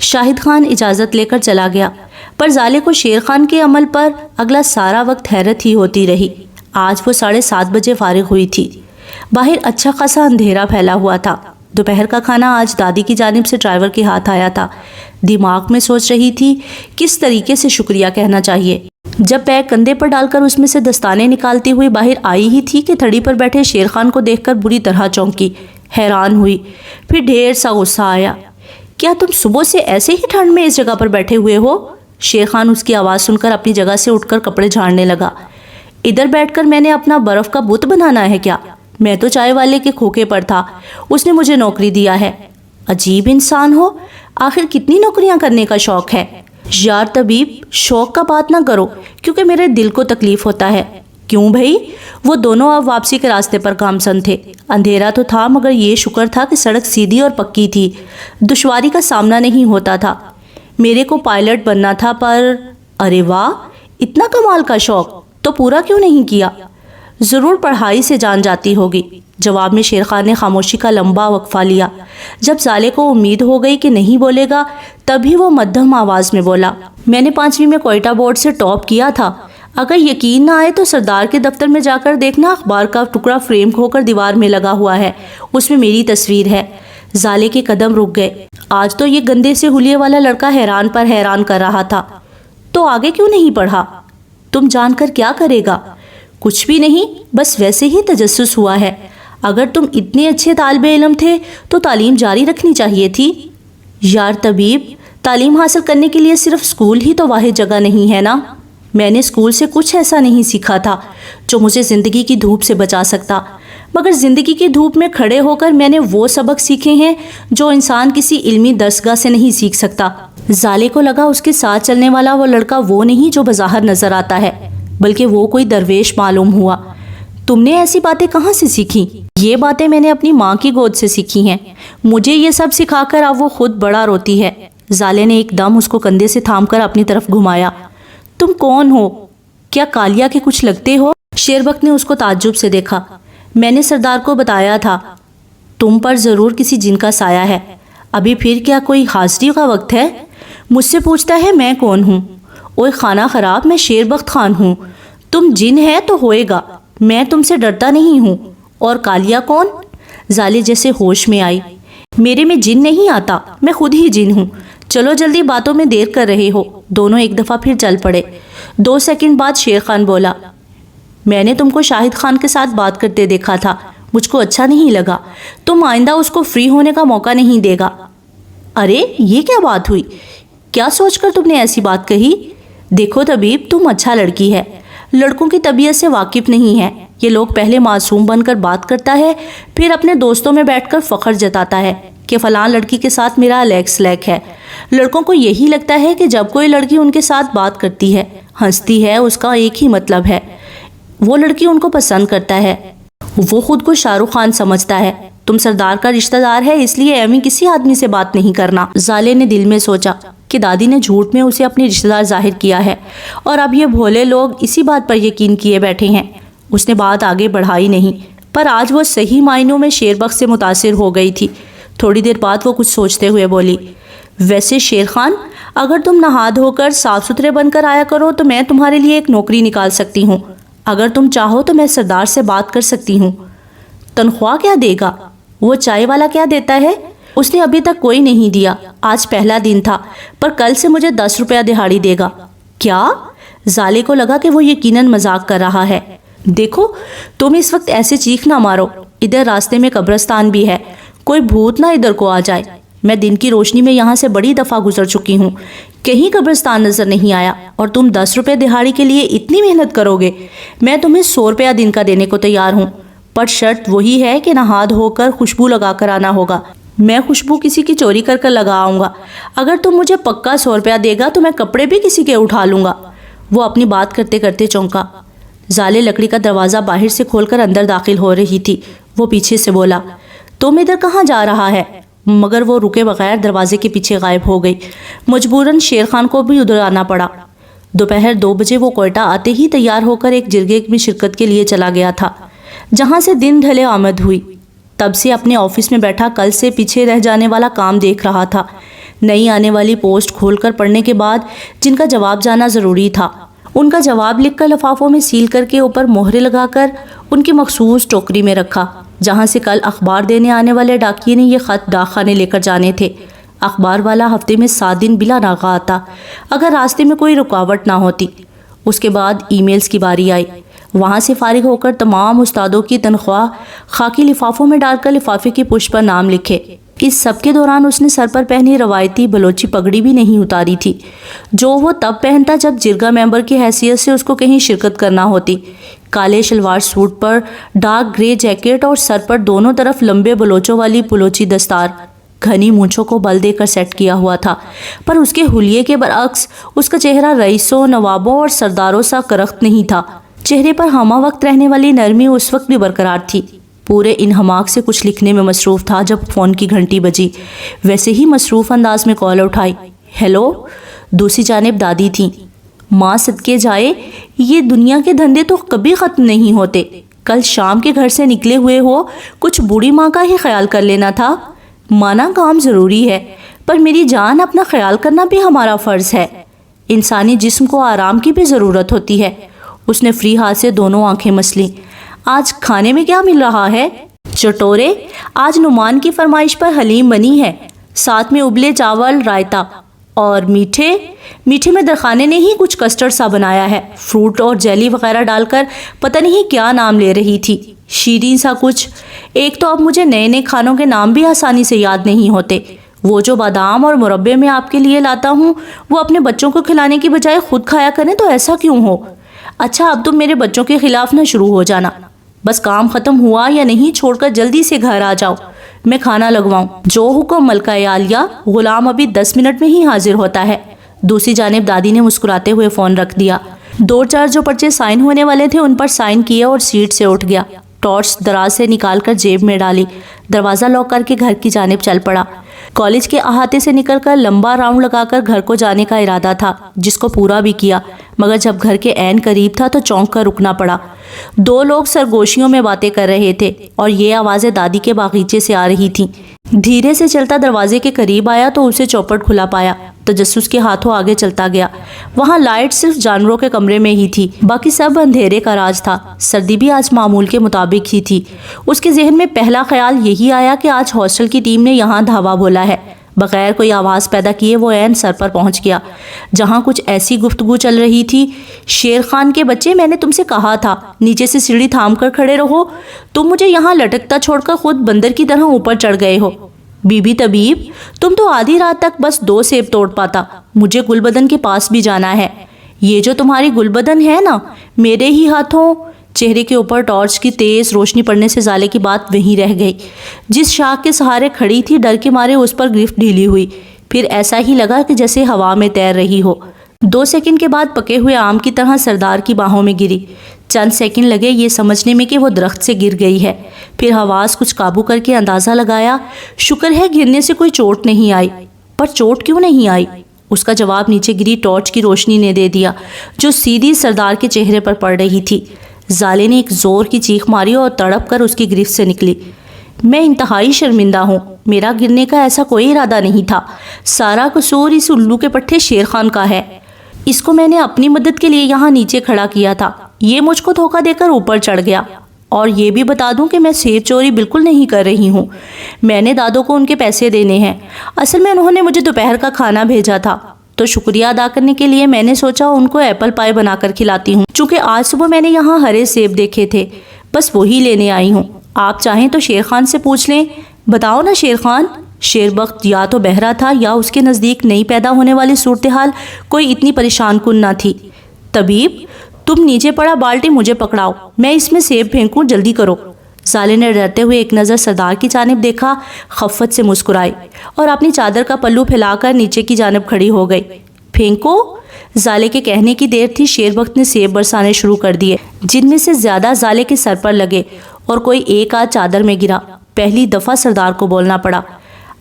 شاہد خان اجازت لے کر چلا گیا، پر زالے کو شیر خان کے عمل پر اگلا سارا وقت حیرت ہی ہوتی رہی۔ آج وہ 7:30 بجے فارغ ہوئی تھی۔ باہر اچھا خاصا اندھیرا پھیلا ہوا تھا۔ دوپہر کا کھانا آج دادی کی جانب سے ڈرائیور کے ہاتھ آیا تھا۔ دماغ میں سوچ رہی تھی کس طریقے سے شکریہ کہنا چاہیے۔ جب بیگ کندھے پر ڈال کر اس میں سے دستانے نکالتی ہوئی باہر آئی ہی تھی کہ تھڑی پر بیٹھے شیر خان کو دیکھ کر بری طرح چونکی، حیران ہوئی، پھر ڈھیر سا غصہ آیا۔ کیا تم صبح سے ایسے ہی ٹھنڈ میں اس جگہ پر بیٹھے ہوئے ہو؟ شیر خان اس کی آواز سن کر اپنی جگہ سے اٹھ کر کپڑے جھاڑنے لگا۔ ادھر بیٹھ کر میں نے اپنا برف کا بت بنانا ہے کیا؟ میں تو چائے والے کے کھوکے پر تھا، اس نے مجھے نوکری دیا ہے۔ عجیب انسان ہو، آخر کتنی نوکریاں کرنے کا شوق ہے؟ یار طبیب، شوق کا بات نہ کرو کیونکہ میرے دل کو تکلیف ہوتا ہے۔ کیوں بھائی؟ وہ دونوں اب واپسی کے راستے پر گامزن تھے۔ اندھیرا تو تھا مگر یہ شکر تھا کہ سڑک سیدھی اور پکی تھی، دشواری کا سامنا نہیں ہوتا تھا۔ میرے کو پائلٹ بننا تھا پر ارے واہ، اتنا کمال کا شوق تو پورا کیوں نہیں کیا؟ ضرور پڑھائی سے جان جاتی ہوگی۔ جواب میں شیر خان نے خاموشی کا لمبا وقفہ لیا۔ جب زالے کو امید ہو گئی کہ نہیں بولے گا تبھی وہ مدھم آواز میں بولا، میں نے 5ویں میں کوئٹہ بورڈ سے ٹاپ کیا تھا۔ اگر یقین نہ آئے تو سردار کے دفتر میں جا کر دیکھنا، اخبار کا ٹکڑا فریم ہو کر دیوار میں لگا ہوا ہے، اس میں میری تصویر ہے۔ زالے کے قدم رک گئے۔ آج تو یہ گندے سے حلیے والا لڑکا حیران پر حیران کر رہا تھا۔ تو آگے کیوں نہیں پڑھا؟ تم جان کر کیا کرے گا؟ کچھ بھی نہیں، بس ویسے ہی تجسس ہوا ہے۔ اگر تم اتنے اچھے طالب علم تھے تو تعلیم جاری رکھنی چاہیے تھی۔ یار طبیب، تعلیم حاصل کرنے کے لیے صرف اسکول ہی تو واحد جگہ نہیں ہے نا۔ میں نے اسکول سے کچھ ایسا نہیں سیکھا تھا جو مجھے زندگی کی دھوپ سے بچا سکتا، مگر زندگی کی دھوپ میں کھڑے ہو کر میں نے وہ سبق سیکھے ہیں جو انسان کسی علمی درسگاہ سے نہیں سیکھ سکتا۔ زالے کو لگا اس کے ساتھ چلنے والا وہ لڑکا وہ نہیں جو بظاہر نظر آتا ہے، بلکہ وہ کوئی درویش معلوم ہوا۔ تم نے ایسی باتیں کہاں سے سیکھی؟ یہ باتیں میں نے اپنی ماں کی گود سے سیکھی ہیں۔ مجھے یہ سب سکھا کر اب وہ خود بڑا روتی ہے۔ زالے نے ایک دم اس کو کندھے سے تھام کر اپنی طرف گھمایا۔ تم کون ہو؟ کیا کالیا کے کچھ لگتے ہو؟ شیربخت نے اس کو تعجب سے دیکھا۔ میں نے سردار کو بتایا تھا تم پر ضرور کسی جن کا سایہ ہے۔ ابھی پھر کیا کوئی حاضری کا وقت ہے؟ مجھ سے پوچھتا ہے میں کون ہوں؟ اوئے خانہ خراب، میں شیربخت خان ہوں۔ تم جن ہے تو ہوئے گا، میں تم سے ڈرتا نہیں ہوں۔ اور کالیا کون؟ زالے جیسے ہوش میں آئی۔ میرے میں جن نہیں آتا، میں خود ہی جن ہوں۔ چلو جلدی، باتوں میں دیر کر رہے ہو۔ دونوں ایک دفعہ پھر چل پڑے۔ 2 سیکنڈ بعد شیر خان بولا، میں نے تم کو شاہد خان کے ساتھ بات کرتے دیکھا تھا، مجھ کو اچھا نہیں لگا۔ تم آئندہ اس کو فری ہونے کا موقع نہیں دے گا۔ ارے یہ کیا بات ہوئی؟ کیا سوچ کر تم نے ایسی بات کہی؟ دیکھو طبیب، تم اچھا لڑکی ہے، لڑکوں کی طبیعت سے واقف نہیں ہے۔ یہ لوگ پہلے معصوم بن کر بات کرتا ہے، پھر اپنے دوستوں میں بیٹھ کر فخر جتاتا ہے کہ فلاں لڑکی کے ساتھ میرا لیکس لیک ہے۔ لڑکوں کو یہی لگتا ہے کہ جب کوئی لڑکی ان کے ساتھ بات کرتی ہے، ہنستی ہے، اس کا ایک ہی مطلب ہے، وہ لڑکی ان کو پسند کرتا ہے۔ وہ خود کو شاہ رخ خان سمجھتا ہے۔ تم سردار کا رشتہ دار ہے، اس لیے ایویں کسی آدمی سے بات نہیں کرنا۔ زالے نے دل میں سوچا کہ دادی نے جھوٹ میں اسے اپنی رشتہ دار ظاہر کیا ہے اور اب یہ بھولے لوگ اسی بات پر یقین کیے بیٹھے ہیں۔ اس نے بات آگے بڑھائی نہیں، پر آج وہ صحیح معنوں میں شیربخت سے متاثر ہو گئی تھی۔ تھوڑی دیر بعد وہ کچھ سوچتے ہوئے بولی، ویسے شیر خان، اگر تم نہا دھو کر صاف ستھرے بن کر آیا کرو تو میں تمہارے لیے ایک نوکری نکال سکتی ہوں۔ اگر تم چاہو تو میں سردار سے بات کر سکتی ہوں۔ تنخواہ کیا دے گا؟ وہ چائے والا کیا دیتا ہے؟ اس نے ابھی تک کوئی نہیں دیا۔ آج پہلا دن تھا، پر کل سے مجھے 10 روپیہ دہاڑی دے گا۔ کیا؟ زالے کو لگا کہ وہ یقیناً مذاق کر رہا ہے۔ دیکھو، تم اس وقت ایسے چیخ نہ مارو، ادھر راستے میں قبرستان بھی ہے، کوئی بھوت نہ ادھر کو آ جائے۔ میں دن کی روشنی میں یہاں سے بڑی دفعہ گزر چکی ہوں، کہیں قبرستان نظر نہیں آیا، اور تم 10 روپے دہاڑی کے لیے اتنی محنت کرو گے؟ میں تمہیں 100 روپیہ دن کا دینے کو تیار ہوں، پر شرط وہی ہے کہ نہا دھو کر خوشبو لگا کر آنا ہوگا۔ میں خوشبو کسی کی چوری کر کر لگا آؤں گا۔ اگر تم مجھے پکا 100 روپیہ دے گا تو میں کپڑے بھی کسی کے اٹھا لوں گا۔ وہ اپنی بات کرتے کرتے چونکا۔ زالے لکڑی کا دروازہ باہر سے کھول کر اندر داخل ہو رہی تھی۔ وہ پیچھے سے بولا، تم ادھر کہاں جا رہا ہے؟ مگر وہ رکے بغیر دروازے کے پیچھے غائب ہو گئی۔ مجبوراً شیر خان کو بھی ادھر آنا پڑا۔ دوپہر 2 بجے وہ کوئٹہ آتے ہی تیار ہو کر ایک جرگے میں شرکت کے لیے چلا گیا تھا، جہاں سے دن ڈھلے آمد ہوئی۔ تب سے اپنے آفس میں بیٹھا کل سے پیچھے رہ جانے والا کام دیکھ رہا تھا، نئی آنے والی پوسٹ کھول کر پڑھنے کے بعد جن کا جواب جانا ضروری تھا، ان کا جواب لکھ کر لفافوں میں سیل کر کے اوپر مہرے لگا کر ان کی مخصوص ٹوکری میں رکھا، جہاں سے کل اخبار دینے آنے والے ڈاکیے نے یہ خط ڈاک خانے لے کر جانے تھے۔ اخبار والا ہفتے میں 7 دن بلا ناغہ آتا، اگر راستے میں کوئی رکاوٹ نہ ہوتی۔ اس کے بعد ای میلز کی باری آئی۔ وہاں سے فارغ ہو کر تمام استادوں کی تنخواہ خاکی لفافوں میں ڈال کر لفافے کی پشت پر نام لکھے۔ اس سب کے دوران اس نے سر پر پہنی روایتی بلوچی پگڑی بھی نہیں اتاری تھی، جو وہ تب پہنتا جب جرگہ ممبر کی حیثیت سے اس کو کہیں شرکت کرنا ہوتی۔ کالے شلوار سوٹ پر ڈارک گرے جیکٹ اور سر پر دونوں طرف لمبے بلوچوں والی بلوچی دستار، گھنی مونچھوں کو بل دے کر سیٹ کیا ہوا تھا، پر اس کے حلیے کے برعکس اس کا چہرہ رئیسوں، نوابوں اور سرداروں سا کرخت نہیں تھا۔ چہرے پر ہمہ وقت رہنے والی نرمی اس وقت بھی برقرار تھی۔ پورے انہماک سے کچھ لکھنے میں مصروف تھا جب فون کی گھنٹی بجی۔ ویسے ہی مصروف انداز میں کال اٹھائی۔ ہیلو، دوسری جانب دادی تھیں۔ ماں صدقے جائے، یہ دنیا کے دھندے تو کبھی ختم نہیں ہوتے، کل شام کے گھر سے نکلے ہوئے ہو، کچھ بوڑھی ماں کا ہی خیال کر لینا تھا۔ مانا کام ضروری ہے، پر میری جان اپنا خیال کرنا بھی ہمارا فرض ہے۔ انسانی جسم کو آرام کی بھی ضرورت ہوتی ہے۔ اس نے فری ہاتھ سے دونوں آنکھیں مس لیں۔ آج کھانے میں کیا مل رہا ہے؟ چٹورے، آج نعمان کی فرمائش پر حلیم بنی ہے، ساتھ میں ابلے چاول، رائتا اور میٹھے میں درخانے نے ہی کچھ کسٹرڈ سا بنایا ہے، فروٹ اور جیلی وغیرہ ڈال کر، پتہ نہیں کیا نام لے رہی تھی، شیریں سا کچھ۔ ایک تو اب مجھے نئے نئے کھانوں کے نام بھی آسانی سے یاد نہیں ہوتے۔ وہ جو بادام اور مربے میں آپ کے لیے لاتا ہوں، وہ اپنے بچوں کو کھلانے کی بجائے خود کھایا کریں تو ایسا کیوں ہو؟ اچھا، اب تم میرے بچوں کے خلاف نہ شروع ہو جانا۔ بس کام ختم ہوا یا نہیں چھوڑ کر جلدی سے گھر آ جاؤ، میں کھانا لگواؤں۔ جو حکم ملکہ عالیہ، غلام ابھی 10 منٹ میں ہی حاضر ہوتا ہے۔ دوسری جانب دادی نے مسکراتے ہوئے فون رکھ دیا۔ 2-4 جو پرچے سائن ہونے والے تھے ان پر سائن کیے اور سیٹ سے اٹھ گیا۔ ٹارچ دراز سے نکال کر جیب میں ڈالی، دروازہ لاک کر کے گھر کی جانب چل پڑا۔ کالج کے احاطے سے نکل کر لمبا راؤنڈ لگا کر گھر کو جانے کا ارادہ تھا، جس کو پورا بھی کیا، مگر جب گھر کے عین قریب تھا تو چونک کر رکنا پڑا۔ 2 لوگ سرگوشیوں میں باتیں کر رہے تھے اور یہ آوازیں دادی کے باغیچے سے آ رہی تھیں۔ دھیرے سے چلتا دروازے کے قریب آیا تو اسے چوپٹ کھلا پایا۔ تجسس کے ہاتھوں آگے چلتا گیا۔ وہاں لائٹ صرف جانوروں کے کمرے میں ہی تھی، باقی سب اندھیرے کا راج تھا۔ سردی بھی آج معمول کے مطابق ہی تھی۔ اس کے ذہن میں پہلا خیال یہی آیا کہ آج ہاسٹل کی ٹیم نے یہاں دھاوا بولا ہے۔ بغیر کوئی آواز پیدا کیے وہ عین سر پر پہنچ گیا، جہاں کچھ ایسی گفتگو چل رہی تھی۔ شیر خان کے بچے، میں نے تم سے کہا تھا نیچے سے سیڑھی تھام کر کھڑے رہو، تم مجھے یہاں لٹکتا چھوڑ کر خود بندر کی طرح اوپر چڑھ گئے ہو۔ بی بی طبیب، تم تو آدھی رات تک بس 2 سیب توڑ پاتا، مجھے گل بدن کے پاس بھی جانا ہے۔ یہ جو تمہاری گل بدن ہے نا، میرے ہی ہاتھوں۔ چہرے کے اوپر ٹارچ کی تیز روشنی پڑنے سے زالے کی بات وہیں رہ گئی۔ جس شاخ کے سہارے کھڑی تھی ڈر کے مارے اس پر گرفت ڈھیلی ہوئی، پھر ایسا ہی لگا کہ جیسے ہوا میں تیر رہی ہو۔ 2 سیکنڈ کے بعد پکے ہوئے آم کی طرح سردار کی باہوں میں گری۔ چند سیکنڈ لگے یہ سمجھنے میں کہ وہ درخت سے گر گئی ہے، پھر حواس کچھ قابو کر کے اندازہ لگایا، شکر ہے گرنے سے کوئی چوٹ نہیں آئی۔ پر چوٹ کیوں نہیں آئی؟ اس کا جواب نیچے گری ٹارچ کی روشنی نے دے دیا، جو سیدھی سردار کے چہرے پر پڑ رہی تھی۔ زالے نے ایک زور کی چیخ ماری اور تڑپ کر اس کی گرفت سے نکلی۔ میں انتہائی شرمندہ ہوں، میرا گرنے کا ایسا کوئی ارادہ نہیں تھا، سارا قصور اس الو کے پٹھے شیر خان کا ہے۔ اس کو میں نے اپنی مدد کے لیے یہاں نیچے کھڑا کیا تھا، یہ مجھ کو دھوکہ دے کر اوپر چڑھ گیا۔ اور یہ بھی بتا دوں کہ میں سیب چوری بالکل نہیں کر رہی ہوں، میں نے دادوں کو ان کے پیسے دینے ہیں۔ اصل میں انہوں نے مجھے دوپہر کا کھانا بھیجا تھا، تو شکریہ ادا کرنے کے لیے میں نے سوچا ان کو ایپل پائی بنا کر کھلاتی ہوں۔ چونکہ آج صبح میں نے یہاں ہرے سیب دیکھے تھے، بس وہی لینے آئی ہوں۔ آپ چاہیں تو شیر خان سے پوچھ لیں۔ بتاؤ نا شیر خان۔ شیر بخت یا تو بہرا تھا یا اس کے نزدیک نئی پیدا ہونے والی صورتحال کوئی اتنی پریشان کن نہ تھی۔ طبیب، تم نیچے پڑا بالٹی مجھے پکڑاؤ، میں اس میں سیب پھینکوں، جلدی کرو۔ زالے نے ڈرتے ہوئے ایک نظر سردار کی جانب دیکھا، خفت سے مسکرائی اور اپنی چادر کا پلو پھیلا کر نیچے کی جانب کھڑی ہو گئی۔ پھینکو؟ زالے کے کہنے کی دیر تھی، شیر بخت نے سیب برسانے شروع کر دیے، جن میں سے زیادہ زالے کے سر پر لگے اور کوئی ایک آدھ چادر میں گرا۔ پہلی دفعہ سردار کو بولنا پڑا۔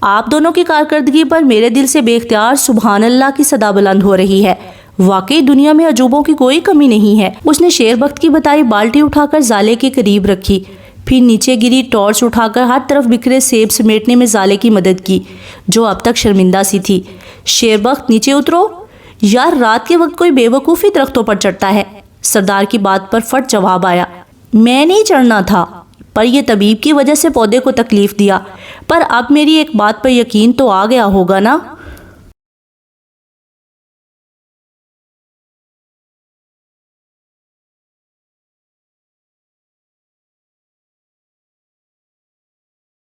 آپ دونوں کی کارکردگی پر میرے دل سے بے اختیار سبحان اللہ کی صدا بلند ہو رہی ہے۔ واقعی دنیا میں عجوبوں کی کوئی کمی نہیں ہے۔ اس نے شیر بخت کی بتائی بالٹی اٹھا کر زالے کے قریب رکھی، پھر نیچے گری ٹارچ اٹھا کر ہر طرف بکھرے سیب سمیٹنے میں زالے کی مدد کی، جو اب تک شرمندہ سی تھی۔ شیر بخت نیچے اترو۔ یار رات کے وقت کوئی بے وقوفی درختوں پر چڑھتا ہے؟ سردار کی بات پر فٹ جواب آیا۔ میں نہیں چڑھنا تھا، پر یہ طبیب کی وجہ سے پودے کو تکلیف دیا۔ پر اب میری ایک بات پر یقین تو آ گیا ہوگا نا؟